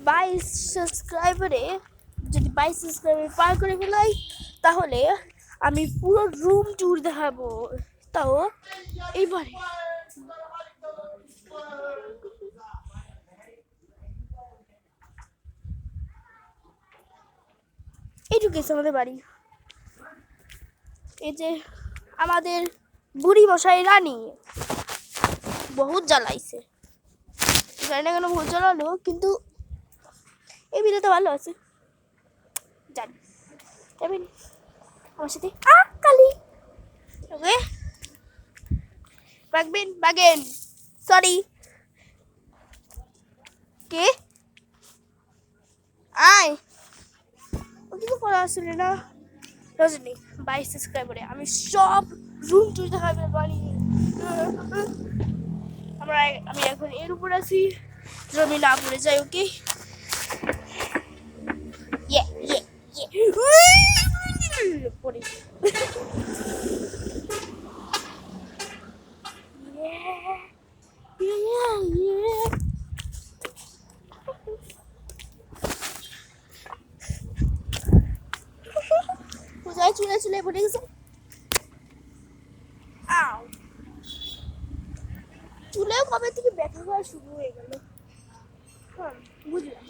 22 সাবস্ক্রাইবারে যদি 22 সাবস্ক্রাইবার পার করে ফেলাই তাহলে আমি পুরো রুম ট্যুর দেখাবো, তাও এইবারে। এইটুকু আমাদের বাড়ি। এই যে আমাদের বুড়ি মশাই রানী বহুত জ্বালাইছে, জানি না কেন বহুত জ্বালালো, কিন্তু এই ভিডিওতে ভালো আছে। জানি যাবেন আমার সাথে কালি ওকে বাগেন সরি কে আয় ও কিছু করা আসলে না। রজনী 22 সাবস্ক্রাইবারে আমি সব রুম টুর দেখাবে বাড়ি। আমি এখন এর উপর আছি, জমি না পড়ে যাই। ওকে পড়ে কোথায় চুলে পড়ে গেছে। চুলেও কবে থেকে ব্যথা করা শুরু হয়ে গেল, হ্যাঁ বুঝলাম।